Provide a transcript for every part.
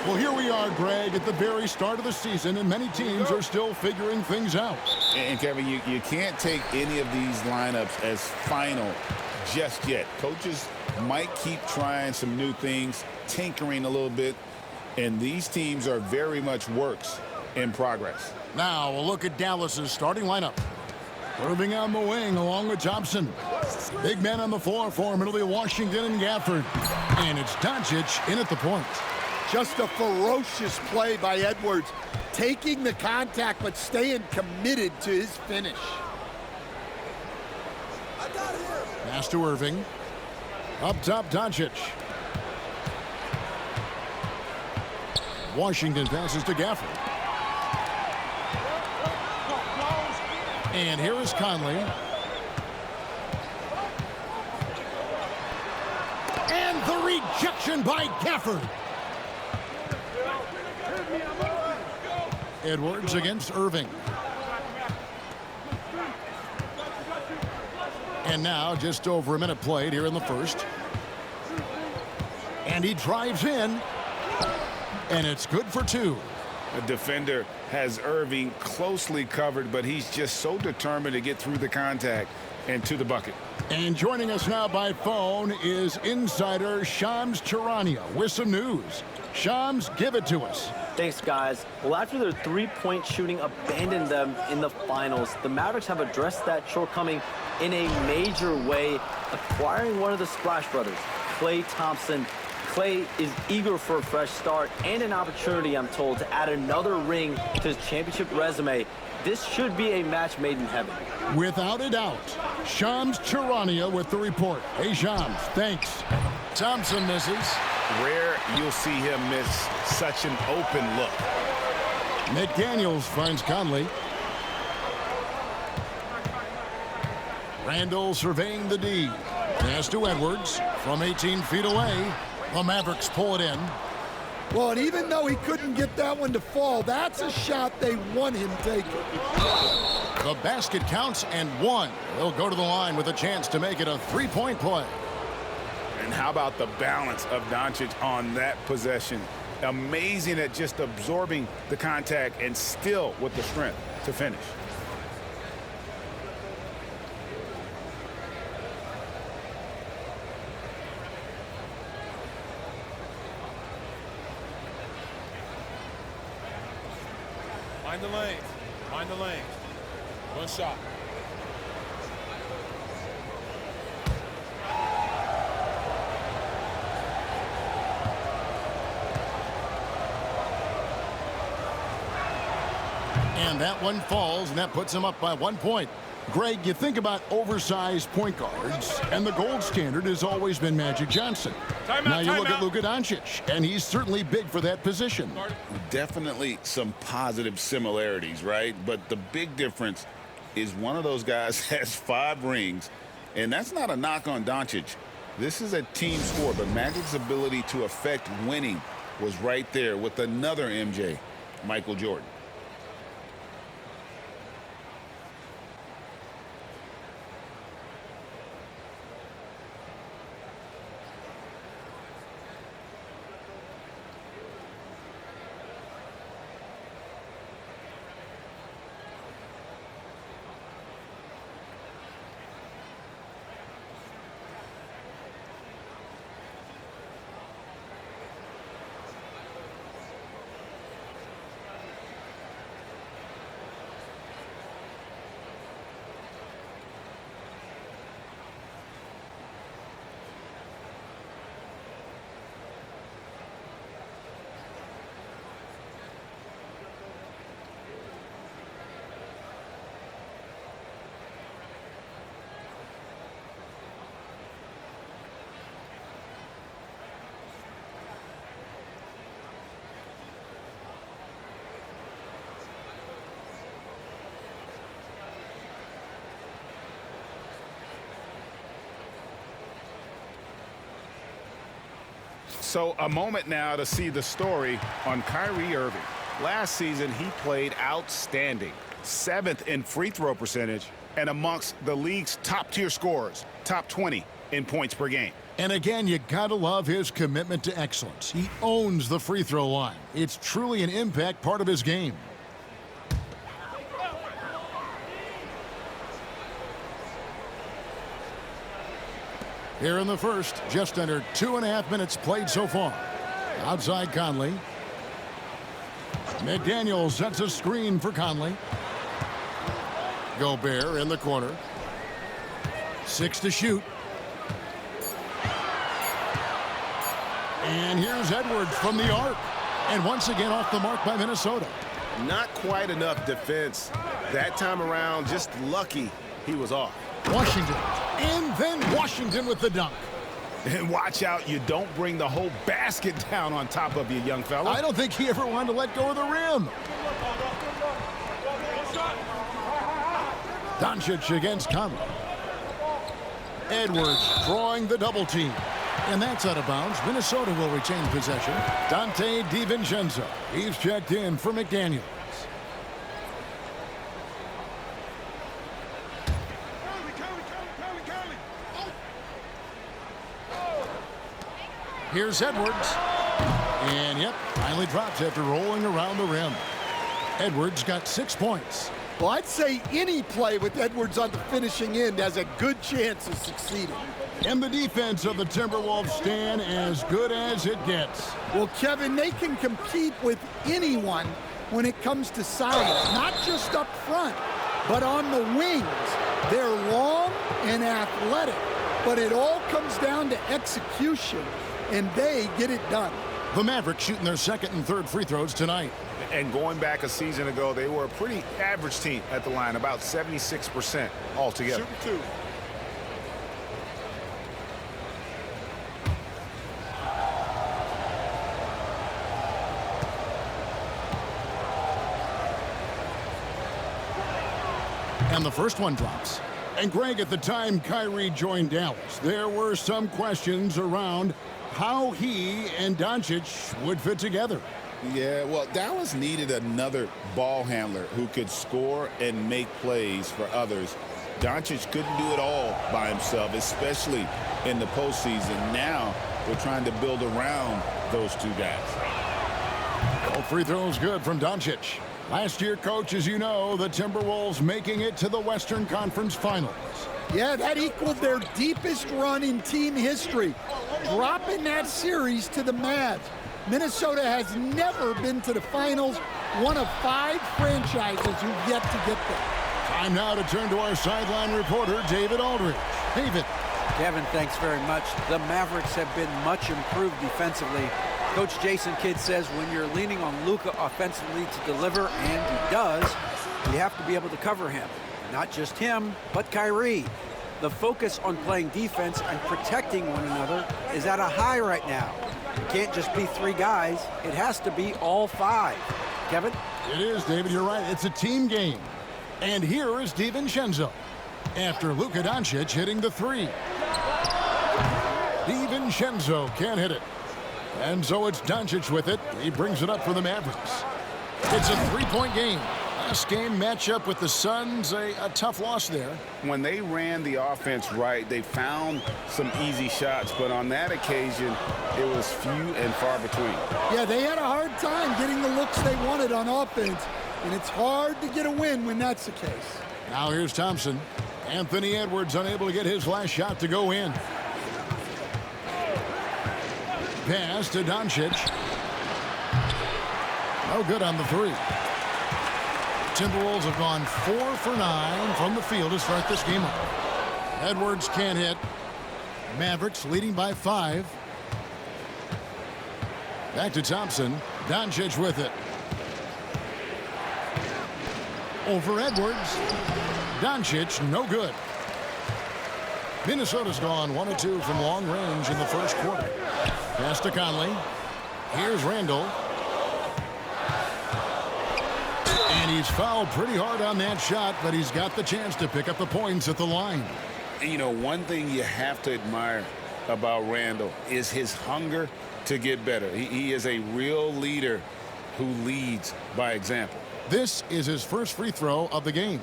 Well, here we are, Greg, at the very start of the season, and many teams are still figuring things out. And, Kevin, you can't take any of these lineups as final just yet. Coaches might keep trying some new things, tinkering a little bit, and these teams are very much works in progress. Now, we'll look at Dallas's starting lineup. Irving on the wing along with Thompson. Big man on the floor for him. It'll be Washington and Gafford. And it's Doncic in at the point. Just a ferocious play by Edwards. Taking the contact, but staying committed to his finish. Pass to Irving. Up top, Doncic. Washington passes to Gafford. And here is Conley. And the rejection by Gafford. Edwards against Irving. And now just over a minute played here in the first. And he drives in. And it's good for two. A defender has Irving closely covered, but he's just so determined to get through the contact and to the bucket. And joining us now by phone is insider Shams Charania with some news. Shams, give it to us. Thanks, guys. Well, after their three-point shooting abandoned them in the finals, the Mavericks have addressed that shortcoming in a major way, acquiring one of the Splash Brothers, Klay Thompson. Klay is eager for a fresh start and an opportunity, I'm told, to add another ring to his championship resume. This should be a match made in heaven. Without a doubt. Shams Charania with the report. Hey, Shams, thanks. Thompson misses. Rare you'll see him miss such an open look. McDaniels finds Conley. Randall surveying the D. Pass to Edwards from 18 feet away. The Mavericks pull it in. Well, and even though he couldn't get that one to fall, that's a shot they want him taking. The basket counts and one. They'll go to the line with a chance to make it a three-point play. And how about the balance of Doncic on that possession? Amazing at just absorbing the contact and still with the strength to finish. Mind the lane. Mind the lane. One shot. And that one falls, and that puts him up by 1 point. Greg, you think about oversized point guards, and the gold standard has always been Magic Johnson. Now you look at Luka Doncic, and he's certainly big for that position. Definitely some positive similarities, right? But the big difference is one of those guys has 5 rings, and that's not a knock on Doncic. This is a team sport, but Magic's ability to affect winning was right there with another MJ, Michael Jordan. So a moment now to see the story on Kyrie Irving. Last season, he played outstanding. 7th in free throw percentage and amongst the league's top-tier scorers, top 20 in points per game. And again, you gotta love his commitment to excellence. He owns the free throw line. It's truly an impact part of his game. Here in the first, just under 2.5 minutes played so far. Outside Conley. McDaniel sets a screen for Conley. Gobert in the corner. 6 to shoot. And here's Edwards from the arc. And once again off the mark by Minnesota. Not quite enough defense that time around. Just lucky he was off. Washington. And then Washington with the dunk. And watch out, you don't bring the whole basket down on top of you, young fella. I don't think he ever wanted to let go of the rim. Doncic against Conley. Edwards drawing the double team. And that's out of bounds. Minnesota will retain possession. Dante DiVincenzo. He's checked in for McDaniels. Here's Edwards. And yep, finally drops after rolling around the rim. Edwards got 6 points. Well, I'd say any play with Edwards on the finishing end has a good chance of succeeding. And the defense of the Timberwolves stand as good as it gets. Well, Kevin, they can compete with anyone when it comes to size, not just up front, but on the wings. They're long and athletic, but it all comes down to execution, and they get it done. The Mavericks shooting their second and third free throws tonight. And going back a season ago, they were a pretty average team at the line, about 76% altogether. Shooting 2. And the first one drops. And Greg, at the time Kyrie joined Dallas, there were some questions around how he and Doncic would fit together. Yeah, well, Dallas needed another ball handler who could score and make plays for others. Doncic couldn't do it all by himself, especially in the postseason. Now they're trying to build around those two guys. All free throws good from Doncic. Last year, coach, as you know, the Timberwolves making it to the Western Conference Finals. Yeah, that equaled their deepest run in team history, dropping that series to the Mavs. Minnesota has never been to the finals, one of 5 franchises who've yet to get there. Time now to turn to our sideline reporter, David Aldridge. David. Kevin, thanks very much. The Mavericks have been much improved defensively. Coach Jason Kidd says when you're leaning on Luka offensively to deliver, and he does, you have to be able to cover him. Not just him, but Kyrie. The focus on playing defense and protecting one another is at a high right now. It can't just be 3 guys. It has to be all 5. Kevin? It is, David. You're right. It's a team game. And here is DiVincenzo after Luka Doncic hitting the 3. DiVincenzo can't hit it. And so it's Doncic with it. He brings it up for the Mavericks. It's a 3-point game. Last game matchup with the Suns, a tough loss there. When they ran the offense right, they found some easy shots, but on that occasion, it was few and far between. Yeah, they had a hard time getting the looks they wanted on offense, and it's hard to get a win when that's the case. Now here's Thompson. Anthony Edwards unable to get his last shot to go in. Pass to Doncic. No good on the 3. Timberwolves have gone 4 for 9 from the field to start this game off. Edwards can't hit. Mavericks leading by 5. Back to Thompson. Doncic with it. Over Edwards. Doncic, no good. Minnesota's gone 1 of 2 from long range in the first quarter. Pass to Conley. Here's Randall. And he's fouled pretty hard on that shot, but he's got the chance to pick up the points at the line. And, you know, one thing you have to admire about Randall is his hunger to get better. He is a real leader who leads by example. This is his first free throw of the game.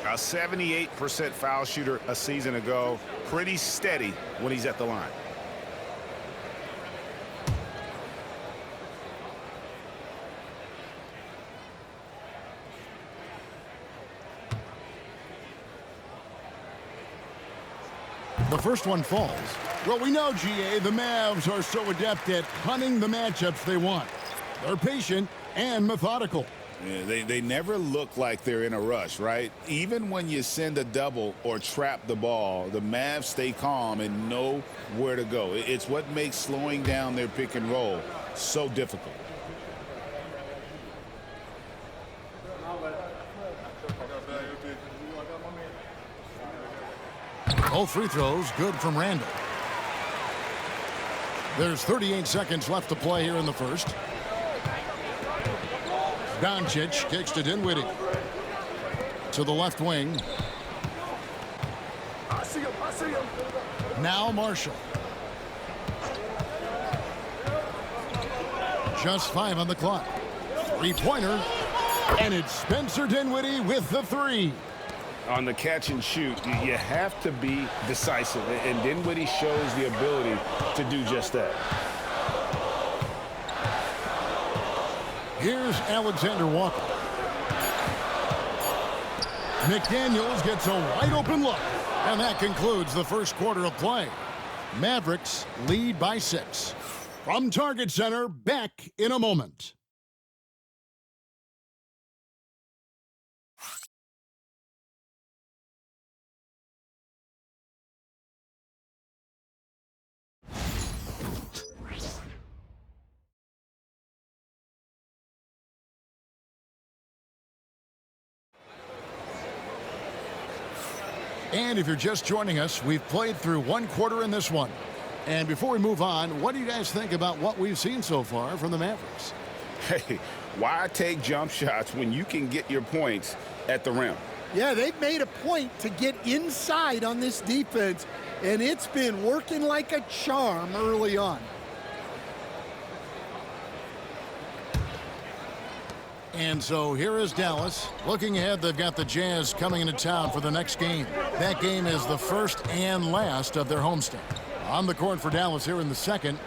A 78% foul shooter a season ago. Pretty steady when he's at the line. The first one falls. Well, we know, GA, the Mavs are so adept at hunting the matchups they want. They're patient and methodical. Yeah, they never look like they're in a rush, right? Even when you send a double or trap the ball, the Mavs stay calm and know where to go. It's what makes slowing down their pick and roll so difficult. All free throws good from Randall. There's 38 seconds left to play here in the first. Doncic kicks to Dinwiddie. To the left wing. I see him. Now Marshall. Just 5 on the clock. Three-pointer. And it's Spencer Dinwiddie with the three. On the catch and shoot, you have to be decisive, and Dinwiddie shows the ability to do just that. Here's Alexander Walker. McDaniels gets a wide open look, and that concludes the first quarter of play. Mavericks lead by 6. From Target Center, back in a moment. And if you're just joining us, we've played through one quarter in this one. And before we move on, what do you guys think about what we've seen so far from the Mavericks? Hey, why take jump shots when you can get your points at the rim? Yeah, they've made a point to get inside on this defense, and it's been working like a charm early on. And so here is Dallas. Looking ahead, they've got the Jazz coming into town for the next game. That game is the first and last of their homestand. On the court for Dallas here in the second,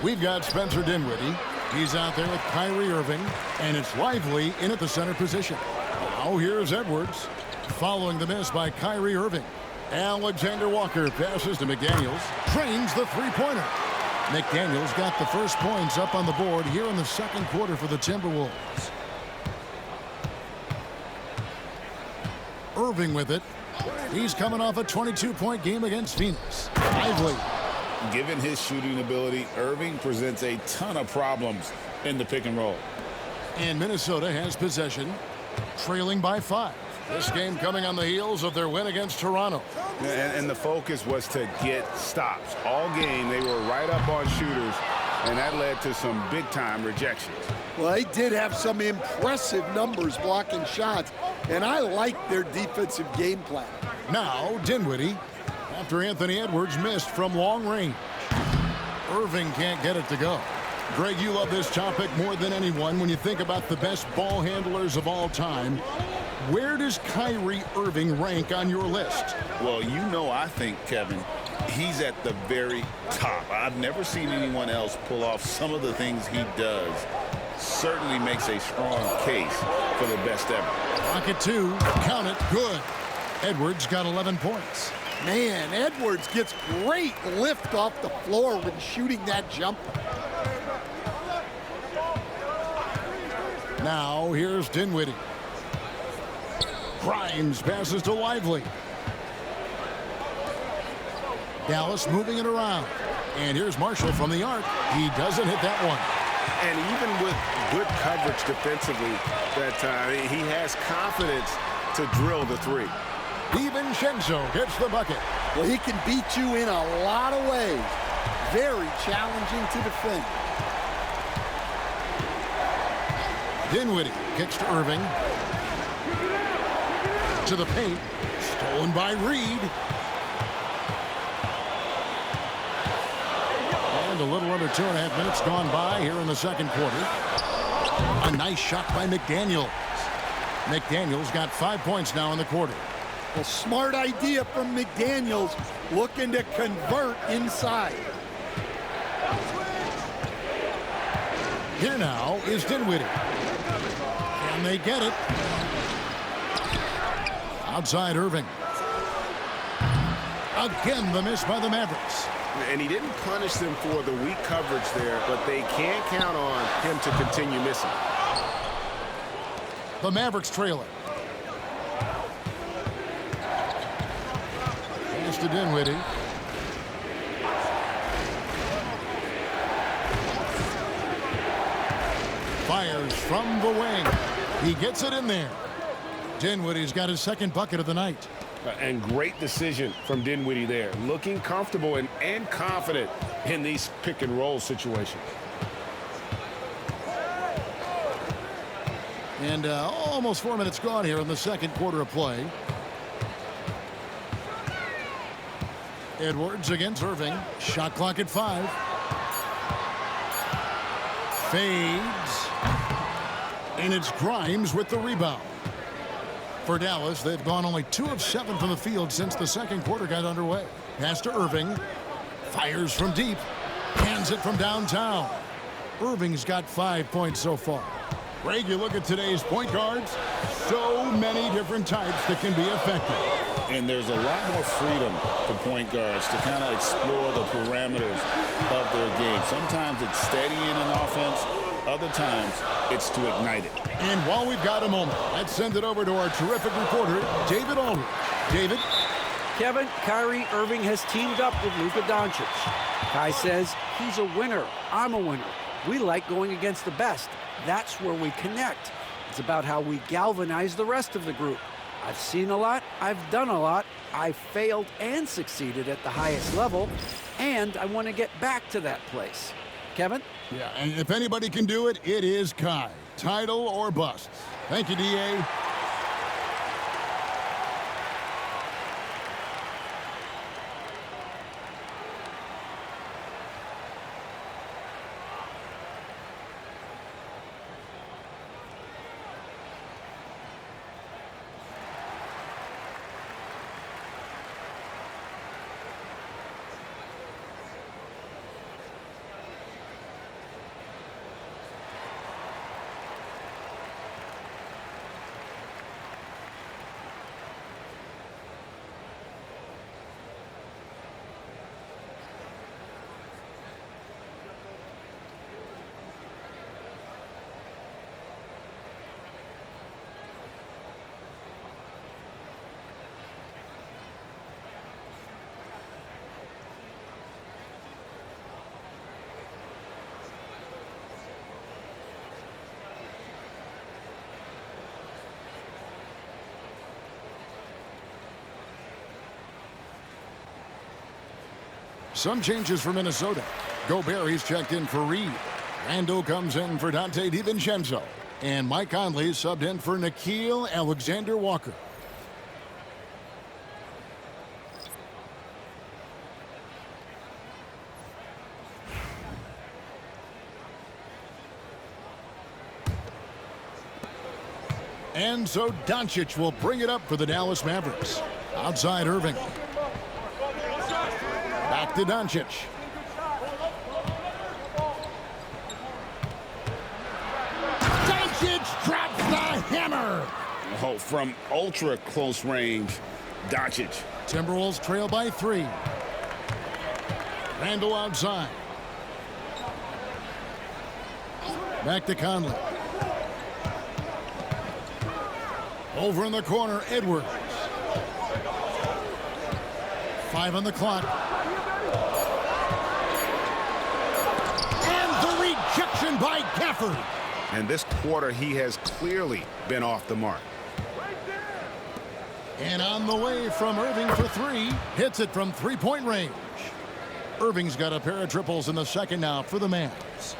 we've got Spencer Dinwiddie. He's out there with Kyrie Irving, and it's Lively in at the center position. Now here's Edwards, following the miss by Kyrie Irving. Alexander Walker passes to McDaniels, trains the three-pointer. McDaniels got the first points up on the board here in the second quarter for the Timberwolves. Irving with it. He's coming off a 22-point game against Phoenix. Lively. Given his shooting ability, Irving presents a ton of problems in the pick and roll. And Minnesota has possession, trailing by 5. This game coming on the heels of their win against Toronto. And the focus was to get stops. All game, they were right up on shooters, and that led to some big-time rejections. Well, they did have some impressive numbers blocking shots, and I like their defensive game plan. Now Dinwiddie, after Anthony Edwards missed from long range. Irving can't get it to go. Greg, you love this topic more than anyone when you think about the best ball handlers of all time. Where does Kyrie Irving rank on your list? Well, you know, I think, Kevin, he's at the very top. I've never seen anyone else pull off some of the things he does. Certainly makes a strong case for the best ever. Pocket 2, count it, good. Edwards got 11 points. Man, Edwards gets great lift off the floor when shooting that jumper. Now here's Dinwiddie. Grimes passes to Lively. Dallas moving it around. And here's Marshall from the arc. He doesn't hit that one. And even with good coverage defensively that time, he has confidence to drill the three. DiVincenzo gets the bucket. Well, he can beat you in a lot of ways. Very challenging to defend. Dinwiddie kicks to Irving. To the paint. Stolen by Reed. And a little under 2.5 minutes gone by here in the second quarter. A nice shot by McDaniels. McDaniels got 5 points now in the quarter. Well, smart idea from McDaniels, looking to convert inside. Here now is Dinwiddie. And they get it. Outside Irving. Again, the miss by the Mavericks. And he didn't punish them for the weak coverage there, but they can't count on him to continue missing. The Mavericks trailer. Pass to Dinwiddie. Fires from the wing. He gets it in there. Dinwiddie's got his second bucket of the night. And great decision from Dinwiddie there. Looking comfortable and confident in these pick and roll situations. And almost 4 minutes gone here in the second quarter of play. Edwards against Irving. Shot clock at 5. Fades. And it's Grimes with the rebound. For Dallas, they've gone only 2 of 7 from the field since the second quarter got underway. Pass to Irving. Fires from deep. Hands it from downtown. Irving's got 5 points so far. Greg, you look at today's point guards, so many different types that can be effective. And there's a lot more freedom for point guards to kind of explore the parameters of their game. Sometimes it's steadying an offense. Other times, it's to ignite it. And while we've got a moment, let's send it over to our terrific reporter, David Aldridge. David? Kevin, Kyrie Irving has teamed up with Luka Doncic. Kai says he's a winner. I'm a winner. We like going against the best. That's where we connect. It's about how we galvanize the rest of the group. I've seen a lot. I've done a lot. I've failed and succeeded at the highest level. And I want to get back to that place. Kevin? Yeah, and if anybody can do it, it is Kai. Title or bust. Thank you, D.A. Some changes for Minnesota. Gobert, he's checked in for Reed. Randall comes in for Dante DiVincenzo. And Mike Conley subbed in for Nickeil Alexander-Walker. And so Doncic will bring it up for the Dallas Mavericks. Outside Irving. Back to Doncic. Doncic drops the hammer. Oh, from ultra close range, Doncic. Timberwolves trail by 3. Randall outside. Back to Conley. Over in the corner, Edwards. 5 on the clock. And the rejection by Gafford. And this quarter, he has clearly been off the mark. And on the way from Irving for 3. Hits it from three-point range. Irving's got a pair of triples in the second now for the Mavs.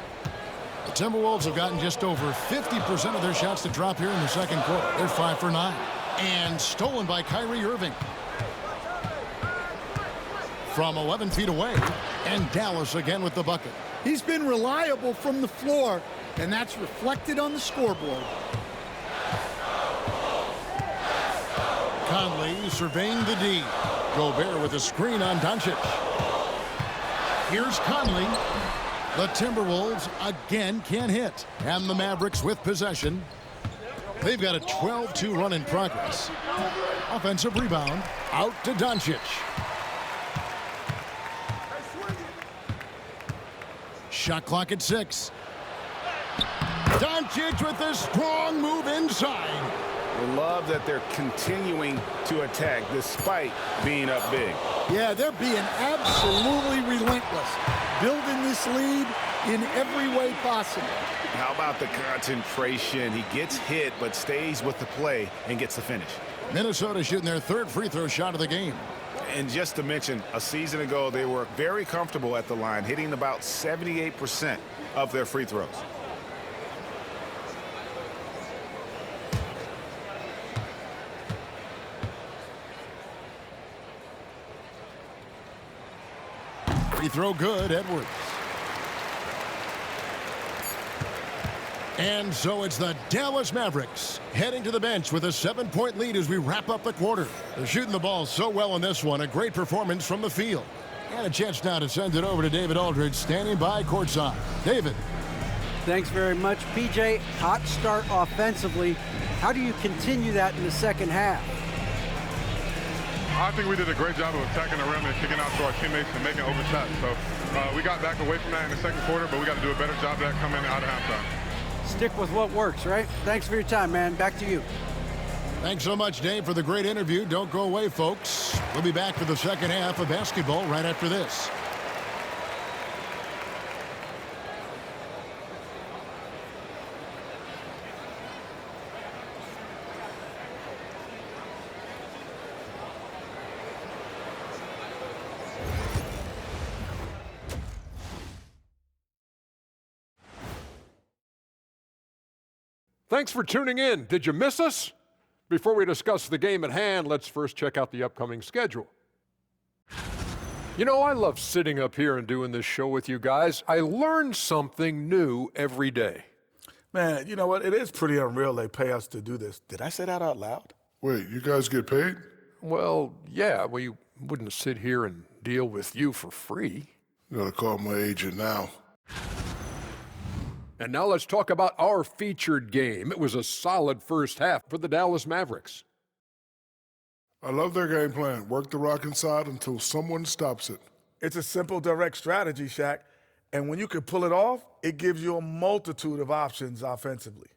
The Timberwolves have gotten just over 50% of their shots to drop here in the second quarter. They're 5 for 9. And stolen by Kyrie Irving. From 11 feet away. And Dallas again with the bucket. He's been reliable from the floor, and that's reflected on the scoreboard. Conley surveying the D. Gobert with a screen on Doncic. Here's Conley. The Timberwolves again can't hit. And the Mavericks with possession. They've got a 12-2 run in progress. Offensive rebound. Out to Doncic. Shot clock at 6. Doncic with a strong move inside. I love that they're continuing to attack despite being up big. Yeah, they're being absolutely relentless, building this lead in every way possible. How about the concentration? He gets hit but stays with the play and gets the finish. Minnesota shooting their third free throw shot of the game. And just to mention, a season ago, they were very comfortable at the line, hitting about 78% of their free throws. Free throw good, Edwards. And so it's the Dallas Mavericks heading to the bench with a 7-point lead as we wrap up the quarter. They're shooting the ball so well in this one. A great performance from the field. And a chance now to send it over to David Aldridge standing by courtside. David. Thanks very much, PJ. Hot start offensively. How do you continue that in the second half? I think we did a great job of attacking the rim and kicking out to our teammates and making open shots. So we got back away from that in the second quarter, but we got to do a better job of that coming out of halftime. Stick with what works, right? Thanks for your time, man. Back to you. Thanks so much, Dave, for the great interview. Don't go away, folks. We'll be back for the second half of basketball right after this. Thanks for tuning in. Did you miss us? Before we discuss the game at hand, let's first check out the upcoming schedule. You know, I love sitting up here and doing this show with you guys. I learn something new every day. Man, you know what? It is pretty unreal they pay us to do this. Did I say that out loud? Wait, you guys get paid? Well, yeah, we wouldn't sit here and deal with you for free. You gotta call my agent now. And now let's talk about our featured game. It was a solid first half for the Dallas Mavericks. I love their game plan. Work the rock inside until someone stops it. It's a simple, direct strategy, Shaq. And when you can pull it off, it gives you a multitude of options offensively.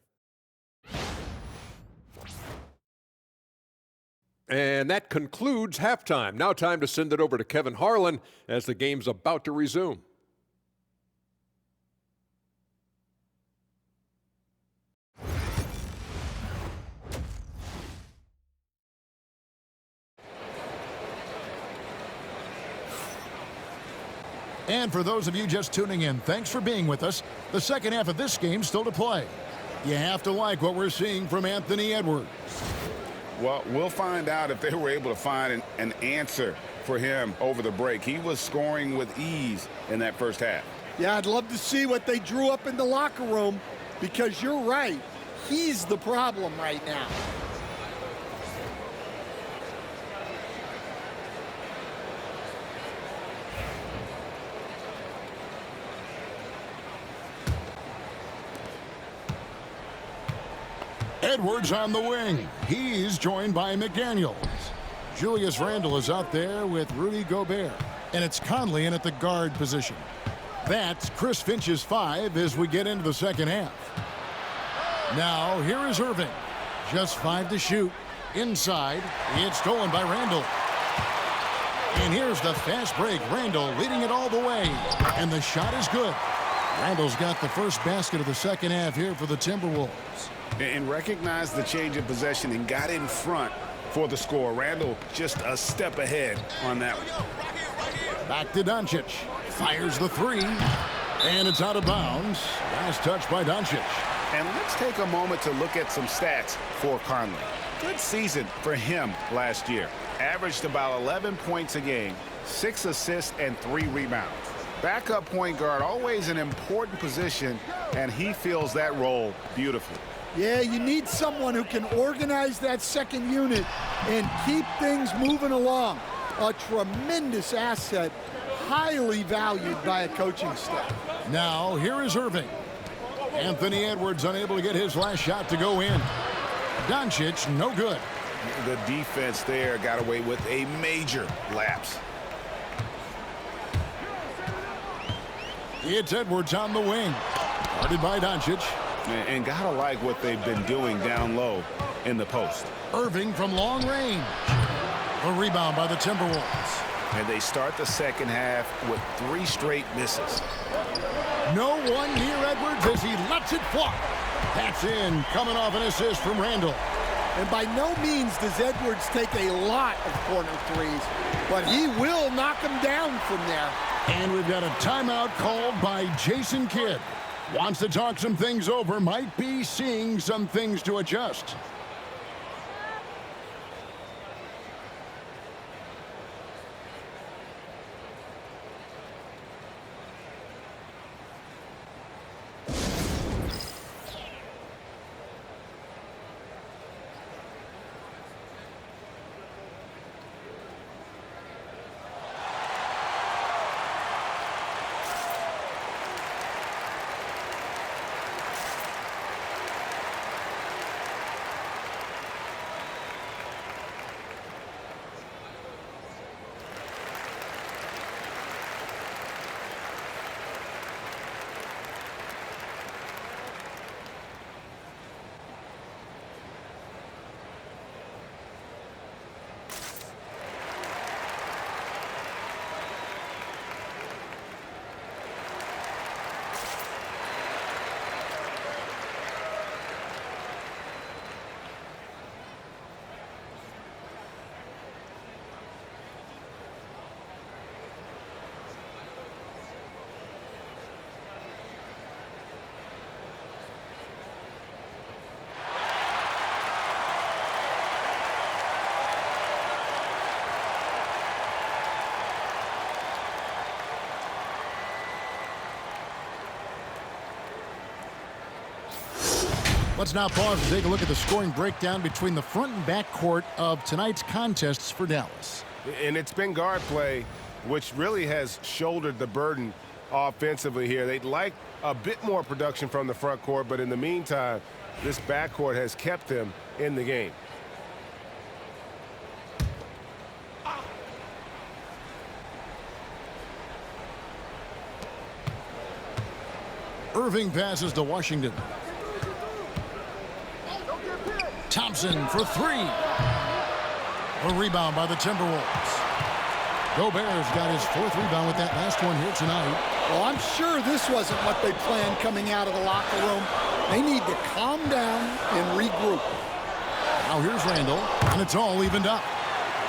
And that concludes halftime. Now time to send it over to Kevin Harlan as the game's about to resume. And for those of you just tuning in, thanks for being with us. The second half of this game still to play. You have to like what we're seeing from Anthony Edwards. Well, we'll find out if they were able to find an answer for him over the break. He was scoring with ease in that first half. Yeah, I'd love to see what they drew up in the locker room, because you're right. He's the problem right now. Edwards on the wing. He's joined by McDaniels. Julius Randle is out there with Rudy Gobert. And it's Conley in at the guard position. That's Chris Finch's 5 as we get into the second half. Now, here is Irving. Just 5 to shoot. Inside. It's stolen by Randle. And here's the fast break. Randle leading it all the way. And the shot is good. Randle's got the first basket of the second half here for the Timberwolves. And recognized the change of possession and got in front for the score. Randle just a step ahead on that one. Back to Doncic. Fires the 3. And it's out of bounds. Last touch by Doncic. And let's take a moment to look at some stats for Conley. Good season for him last year. Averaged about 11 points a game, 6 assists, and 3 rebounds. Backup point guard, always an important position, and he fills that role beautifully. Yeah, you need someone who can organize that second unit and keep things moving along. A tremendous asset, highly valued by a coaching staff. Now, here is Irving. Anthony Edwards unable to get his last shot to go in. Doncic, no good. The defense there got away with a major lapse. It's Edwards on the wing. Guarded by Doncic. And gotta like what they've been doing down low in the post. Irving from long range. A rebound by the Timberwolves. And they start the second half with 3 straight misses. No one near Edwards as he lets it fly. That's in, coming off an assist from Randall. And by no means does Edwards take a lot of corner threes, but he will knock them down from there. And we've got a timeout called by Jason Kidd. Wants to talk some things over, might be seeing some things to adjust. Let's now pause and take a look at the scoring breakdown between the front and back court of tonight's contests for Dallas. And it's been guard play, which really has shouldered the burden offensively here. They'd like a bit more production from the front court, but in the meantime, this backcourt has kept them in the game. Irving passes to Washington. Thompson for 3. A rebound by the Timberwolves. Gobert's got his 4th rebound with that last one here tonight. Well, I'm sure this wasn't what they planned coming out of the locker room. They need to calm down and regroup. Now here's Randall, and it's all evened up.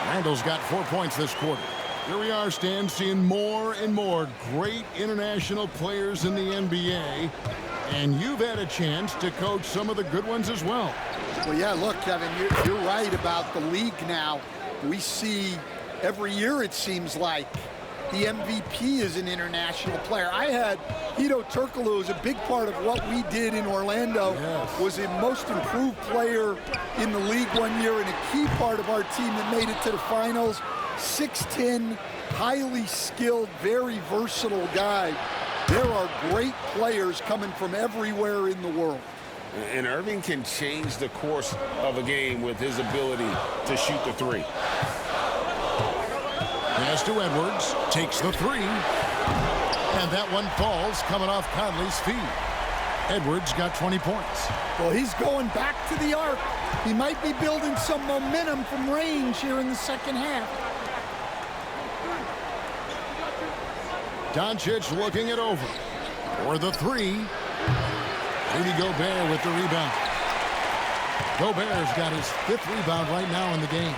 Randall's got 4 points this quarter. Here we are, Stan, seeing more and more great international players in the NBA. And you've had a chance to coach some of the good ones as well. Well, yeah, look, Kevin, you're right about the league now. We see every year, it seems like, the MVP is an international player. I had Hito Turkoglu as a big part of what we did in Orlando. Yes. Was a most improved player in the league one year and a key part of our team that made it to the finals. 6'10", highly skilled, very versatile guy. There are great players coming from everywhere in the world. And Irving can change the course of a game with his ability to shoot the 3. Pass to Edwards, takes the 3. And that one falls coming off Conley's feet. Edwards got 20 points. Well, he's going back to the arc. He might be building some momentum from range here in the second half. Doncic looking it over. For the 3. Rudy Gobert with the rebound. Gobert's got his 5th rebound right now in the game.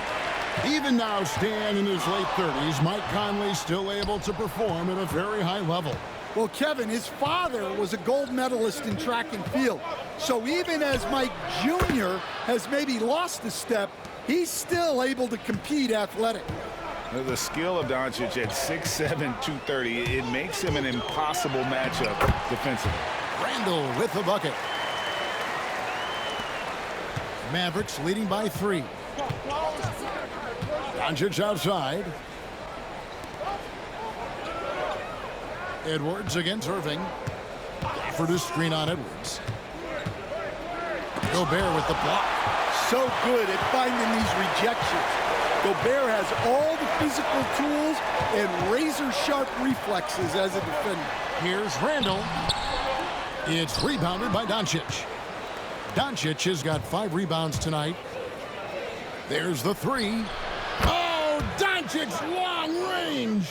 Even now, Stan, in his late 30s, Mike Conley still able to perform at a very high level. Well, Kevin, his father was a gold medalist in track and field. So even as Mike Jr. has maybe lost a step, he's still able to compete athletically. The skill of Doncic at 6'7", 230, it makes him an impossible matchup defensively. Randall with the bucket. Mavericks leading by 3. Doncic outside. Edwards against Irving. For the screen on Edwards. Gobert with the block. So good at finding these rejections. Gobert has all the physical tools and razor-sharp reflexes as a defender. Here's Randall. It's rebounded by Doncic. Doncic has got 5 rebounds tonight. There's the 3. Oh, Doncic's long range.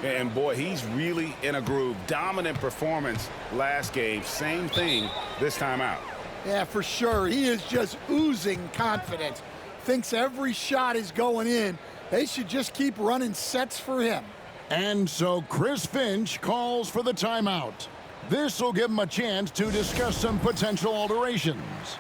And boy, he's really in a groove. Dominant performance last game. Same thing this time out. Yeah, for sure. He is just oozing confidence. Thinks every shot is going in. They should just keep running sets for him. And so Chris Finch calls for the timeout. This will give him a chance to discuss some potential alterations.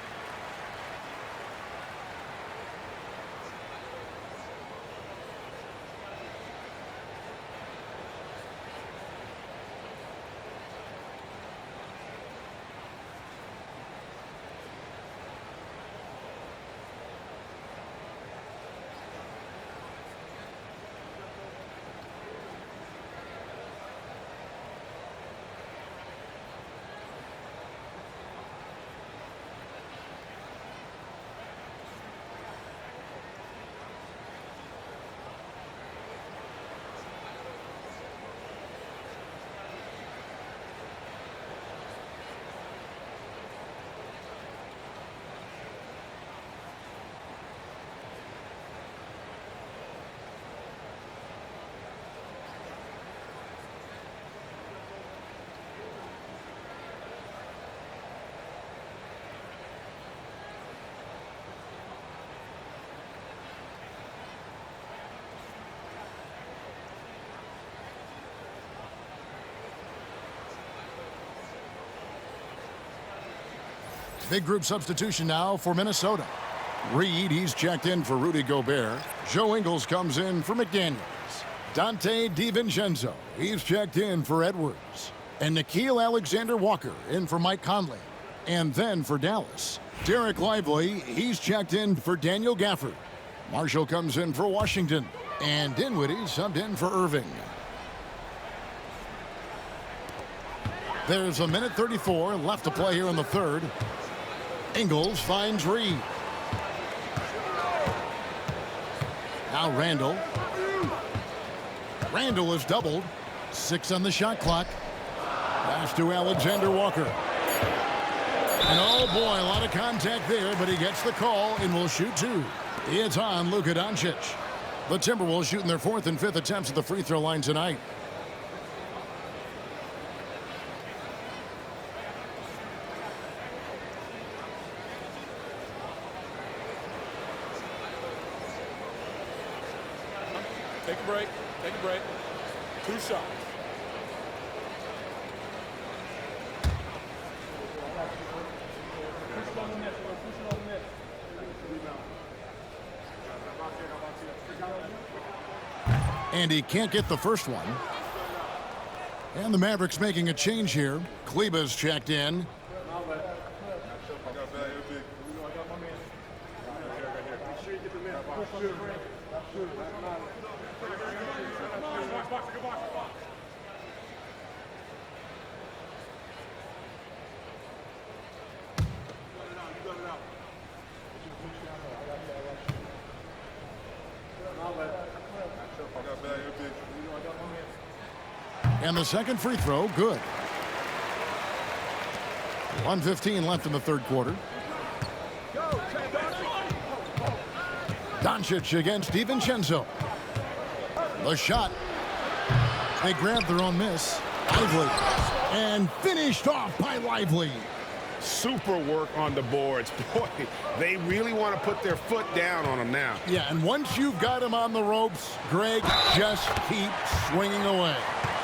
Big group substitution now for Minnesota. Reed, he's checked in for Rudy Gobert. Joe Ingles comes in for McDaniels. Dante DiVincenzo, he's checked in for Edwards. And Nickeil Alexander-Walker in for Mike Conley. And then for Dallas, Derek Lively, he's checked in for Daniel Gafford. Marshall comes in for Washington. And Dinwiddie subbed in for Irving. There's 1:34 left to play here in the third. Ingles finds Reed. Now Randall. Randall is doubled. 6 on the shot clock. Pass to Alexander-Walker. And oh boy, a lot of contact there, but he gets the call and will shoot 2. It's on Luka Doncic. The Timberwolves shooting their 4th and 5th attempts at the free throw line tonight. Take a break. Take a break. 2 shots. And he can't get the first one. And the Mavericks making a change here. Kleba's checked in. And the second free throw, good. 1:15 left in the third quarter. Doncic against DiVincenzo. The shot. They grabbed their own miss. Lively. And finished off by Lively. Super work on the boards. Boy, they really want to put their foot down on him now. Yeah, and once you've got him on the ropes, Greg, just keep swinging away.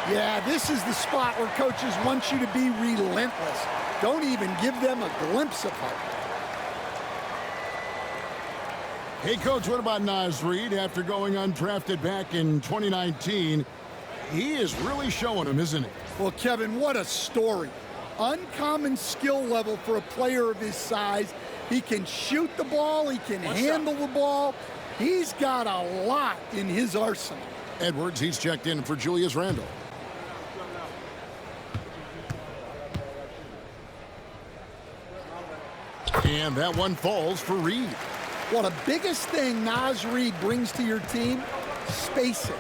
Yeah, this is the spot where coaches want you to be relentless. Don't even give them a glimpse of hope. Hey, Coach, what about Naz Reid after going undrafted back in 2019? He is really showing him, isn't he? Well, Kevin, what a story. Uncommon skill level for a player of his size He can shoot the ball. He can handle the ball. He's got a lot in his arsenal. Edwards, he's checked in for Julius Randle. And that one falls for Reed. Well, the biggest thing Naz Reid brings to your team, spacing.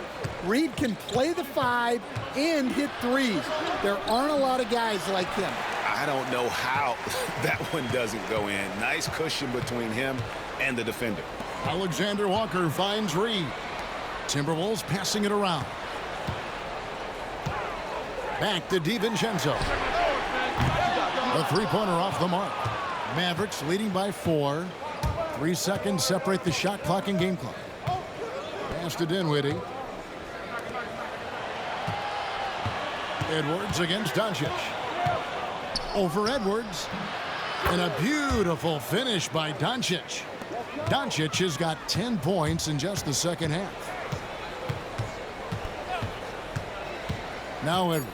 Reed can play the 5 and hit threes. There aren't a lot of guys like him. I don't know how that one doesn't go in. Nice cushion between him and the defender. Alexander Walker finds Reed. Timberwolves passing it around. Back to DiVincenzo. A three-pointer off the mark. Mavericks leading by 4. 3 seconds separate the shot clock and game clock. Pass to Dinwiddie. Edwards against Doncic. Over Edwards. And a beautiful finish by Doncic. Doncic has got 10 points in just the second half. Now Edwards.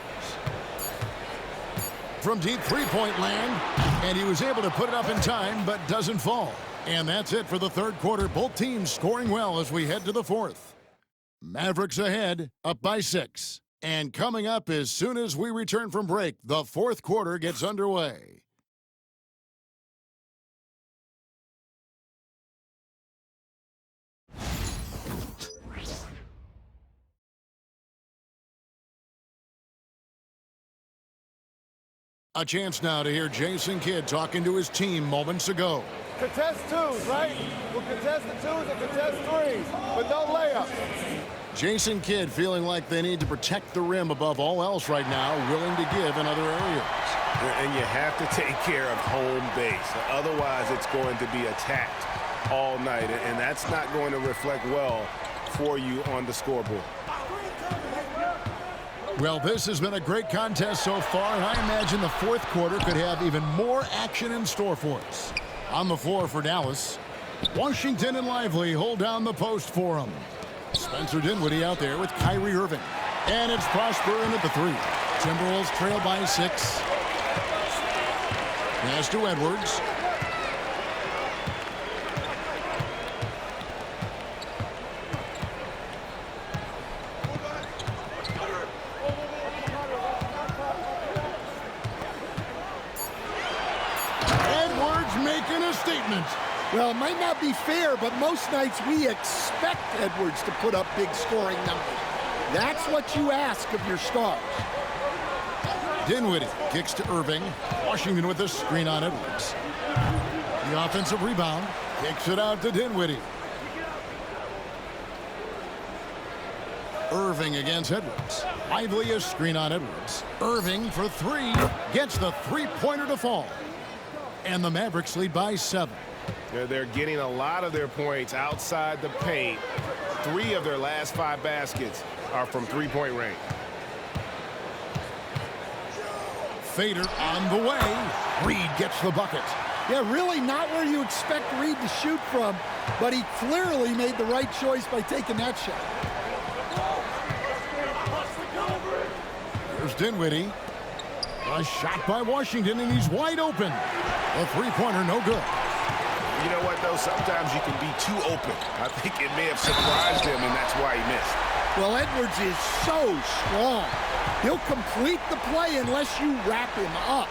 From deep three-point land. And he was able to put it up in time, but doesn't fall. And that's it for the third quarter. Both teams scoring well as we head to the fourth. Mavericks ahead, up by 6. And coming up as soon as we return from break, the fourth quarter gets underway. A chance now to hear Jason Kidd talking to his team moments ago. Contest 2s, right? We'll contest the 2s and contest 3s, but no layups. Jason Kidd feeling like they need to protect the rim above all else right now, willing to give in other areas. And you have to take care of home base. Otherwise, it's going to be attacked all night, and that's not going to reflect well for you on the scoreboard. Well, this has been a great contest so far, and I imagine the fourth quarter could have even more action in store for us. On the floor for Dallas, Washington and Lively hold down the post for him. Spencer Dinwiddie out there with Kyrie Irving. And it's Prosper in at the 3. Timberwolves trail by 6. Pass to Edwards. Statement. Well, it might not be fair, but most nights we expect Edwards to put up big scoring numbers. That's what you ask of your stars. Dinwiddie kicks to Irving. Washington with a screen on Edwards. The offensive rebound. Kicks it out to Dinwiddie. Irving against Edwards. Lively a screen on Edwards. Irving for 3. Gets the three-pointer to fall. And the Mavericks lead by 7. They're getting a lot of their points outside the paint. 3 of their last 5 baskets are from three-point range. Fader on the way. Reed gets the bucket. Yeah, really not where you expect Reed to shoot from, but he clearly made the right choice by taking that shot. There's Dinwiddie. A shot by Washington, and he's wide open. A three-pointer, no good. You know what, though? Sometimes you can be too open. I think it may have surprised him, and that's why he missed. Well, Edwards is so strong. He'll complete the play unless you wrap him up.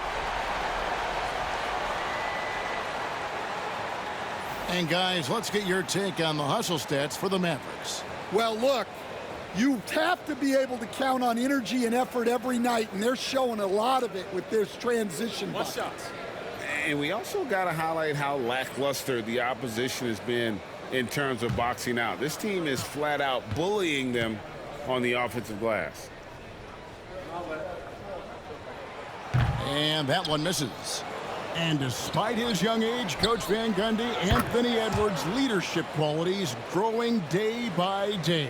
And, guys, let's get your take on the hustle stats for the Mavericks. Well, look, you have to be able to count on energy and effort every night, and they're showing a lot of it with this transition. One shots. And we also got to highlight how lackluster the opposition has been in terms of boxing out. This team is flat out bullying them on the offensive glass. And that one misses. And despite his young age, Coach Van Gundy, Anthony Edwards' leadership qualities growing day by day.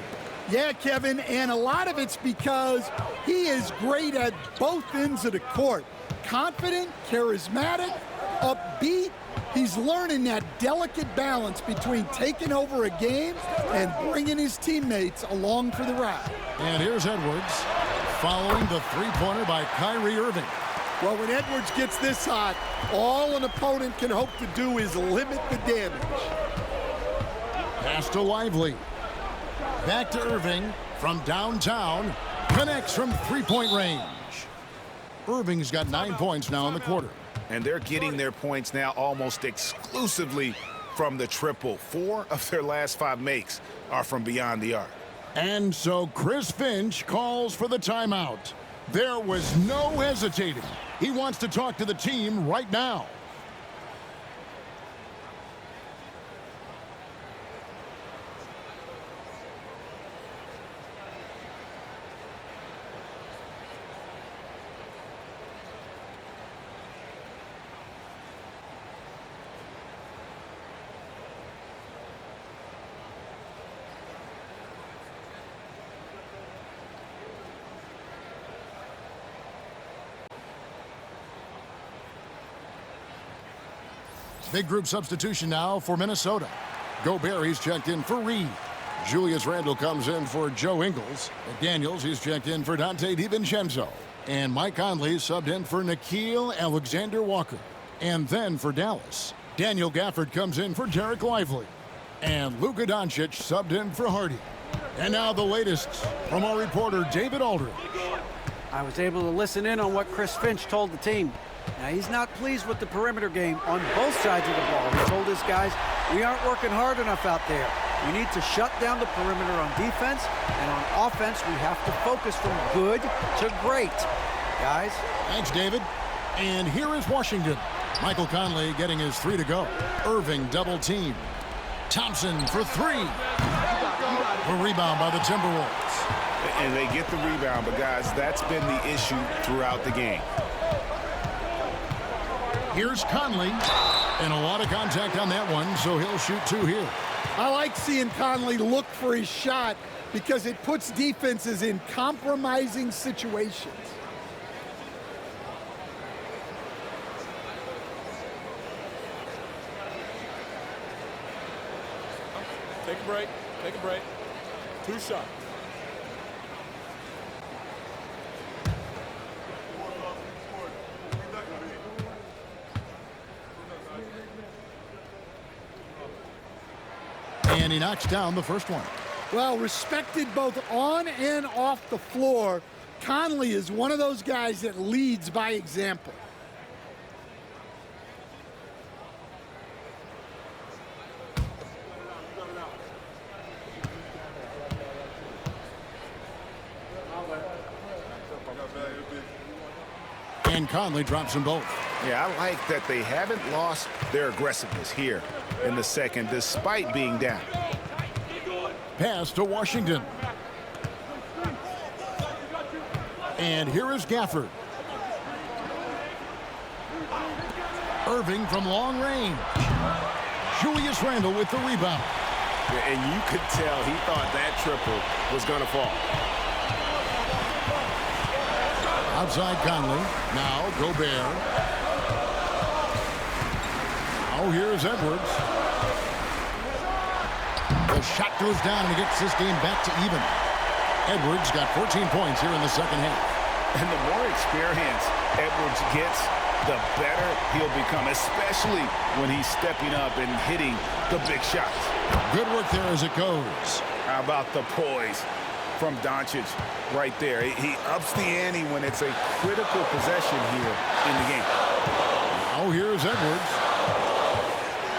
Yeah, Kevin, and a lot of it's because he is great at both ends of the court. Confident, charismatic, upbeat. He's learning that delicate balance between taking over a game and bringing his teammates along for the ride. And here's Edwards following the three-pointer by Kyrie Irving. Well, when Edwards gets this hot, all an opponent can hope to do is limit the damage. Pass to Lively. Back to Irving from downtown. Connects from three-point range. Irving's got 9 points now in the quarter. And they're getting their points now almost exclusively from the triple. 4 of their last 5 makes are from beyond the arc. And so Chris Finch calls for the timeout. There was no hesitating. He wants to talk to the team right now. Big group substitution now for Minnesota. Gobert, he's checked in for Reed. Julius Randle comes in for Joe Ingles. McDaniels, he's checked in for Dante DiVincenzo. And Mike Conley subbed in for Nickeil Alexander-Walker. And then for Dallas, Daniel Gafford comes in for Derek Lively. And Luka Doncic subbed in for Hardy. And now the latest from our reporter David Aldridge. I was able to listen in on what Chris Finch told the team. Now, he's not pleased with the perimeter game on both sides of the ball. He told his guys, we aren't working hard enough out there. We need to shut down the perimeter on defense, and on offense, we have to focus from good to great. Guys. Thanks, David. And here is Washington. Michael Conley getting his 3 to go. Irving double team. Thompson for 3. A rebound by the Timberwolves. And they get the rebound, but guys, that's been the issue throughout the game. Here's Conley, and a lot of contact on that one, so he'll shoot 2 here. I like seeing Conley look for his shot because it puts defenses in compromising situations. Take a break. Take a break. 2 shots. And he knocks down the first one. Well, respected both on and off the floor, Conley is one of those guys that leads by example. And Conley drops them both. Yeah, I like that they haven't lost their aggressiveness here in the second, despite being down. Pass to Washington. And here is Gafford. Irving from long range. Julius Randle with the rebound. And you could tell he thought that triple was going to fall. Outside Conley. Now Gobert. Oh, here's Edwards. The shot goes down and he gets this game back to even. Edwards got 14 points here in the second half. And the more experience Edwards gets, the better he'll become, especially when he's stepping up and hitting the big shots. Good work there as it goes. How about the poise from Doncic right there? He ups the ante when it's a critical possession here in the game. Oh, here's Edwards.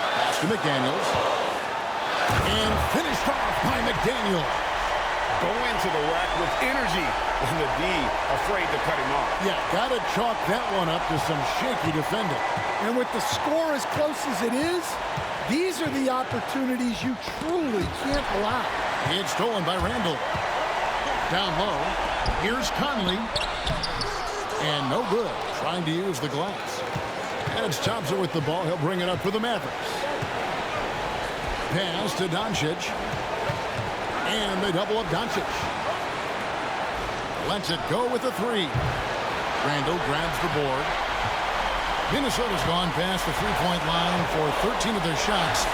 Pass to McDaniels. And finished off by McDaniels. Go into the rack with energy and the D afraid to cut him off. Yeah, got to chalk that one up to some shaky defending. And with the score as close as it is, these are the opportunities you truly can't allow. It's stolen by Randle. Down low. Here's Conley. And no good. Trying to use the glass. And it's Thompson with the ball. He'll bring it up for the Mavericks. Pass to Doncic. And they double up Doncic. Lets it go with a 3. Randle grabs the board. Minnesota's gone past the three-point line for 13 of their shots.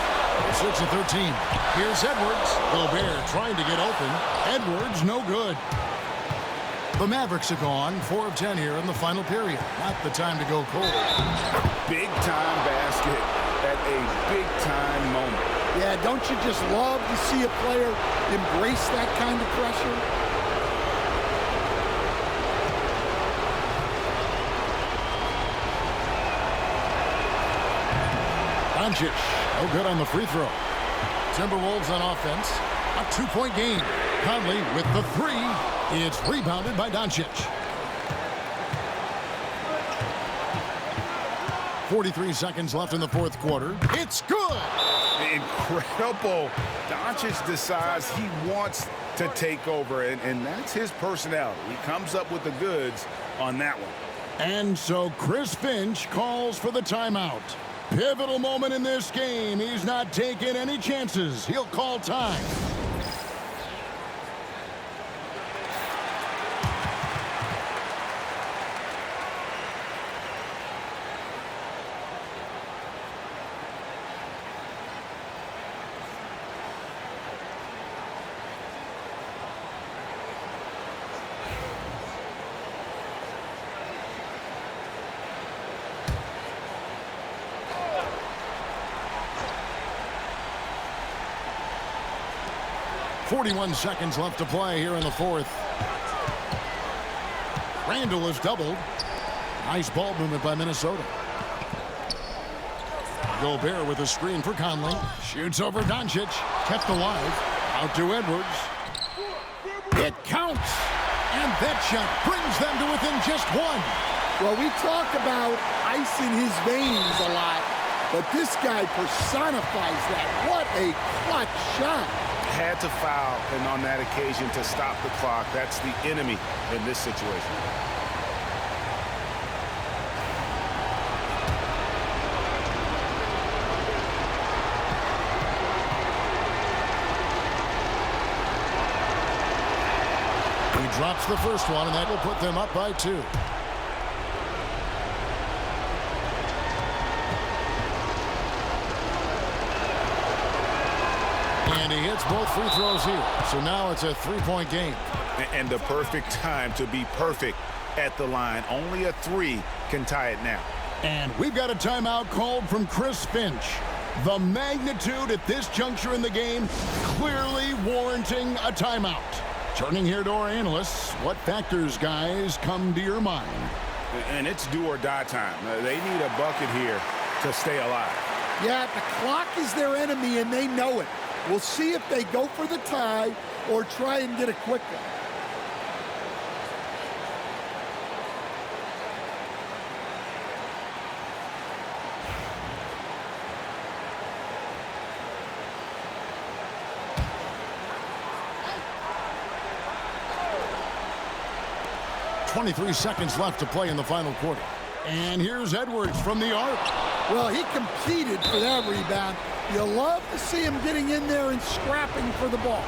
6 of 13. Here's Edwards. Gobert trying to get open. Edwards, no good. The Mavericks are gone 4 of 10 here in the final period. Not the time to go cold. Big-time basket at a big-time moment. Yeah, don't you just love to see a player embrace that kind of pressure? Doncic, no good on the free throw. Timberwolves on offense. A 2-point game. Conley with the 3. It's rebounded by Doncic. 43 seconds left in the fourth quarter. It's good. Incredible. Doncic decides he wants to take over, and that's his personality. He comes up with the goods on that one. And so Chris Finch calls for the timeout. Pivotal moment in this game. He's not taking any chances. He'll call time. .41 seconds left to play here in the fourth. Randall is doubled. Nice ball movement by Minnesota. Gobert with a screen for Conley. Shoots over Doncic. Kept alive. Out to Edwards. It counts. And that shot brings them to within just 1. Well, we talk about ice in his veins a lot, but this guy personifies that. What a clutch shot. Had to foul, and on that occasion to stop the clock. That's the enemy in this situation. He drops the first one, and that will put them up by 2. And he hits both free throws here. So now it's a 3-point game. And the perfect time to be perfect at the line. Only a 3 can tie it now. And we've got a timeout called from Chris Finch. The magnitude at this juncture in the game clearly warranting a timeout. Turning here to our analysts, what factors, guys, come to your mind? And it's do or die time. They need a bucket here to stay alive. Yeah, the clock is their enemy, and they know it. We'll see if they go for the tie or try and get a quick one. .23 seconds left to play in the final quarter. And here's Edwards from the arc. Well, he competed for that rebound. You love to see him getting in there and scrapping for the ball.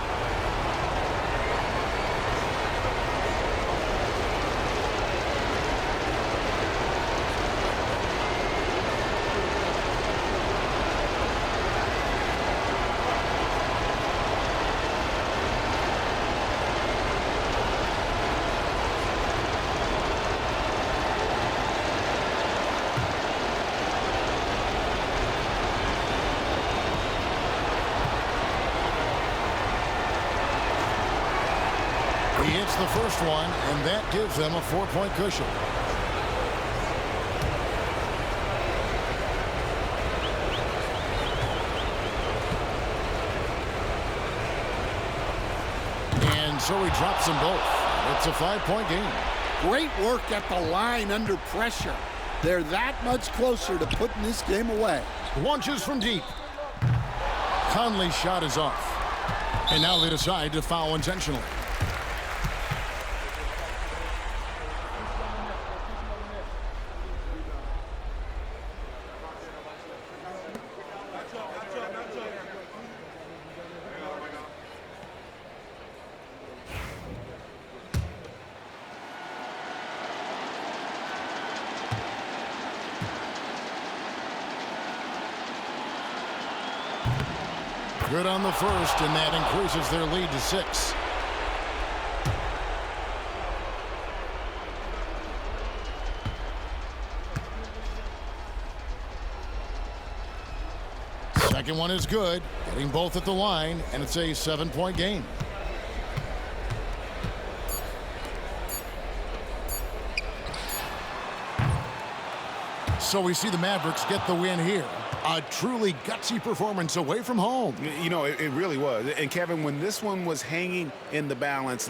He hits the first one, and that gives them a 4-point cushion. And so he drops them both. It's a 5-point game. Great work at the line under pressure. They're that much closer to putting this game away. Launches from deep. Conley's shot is off. And now they decide to foul intentionally. Good on the first, and that increases their lead to 6. Second one is good. Getting both at the line, and it's a 7-point game. So we see the Mavericks get the win here. A truly gutsy performance away from home. You know, it really was. And Kevin, when this one was hanging in the balance,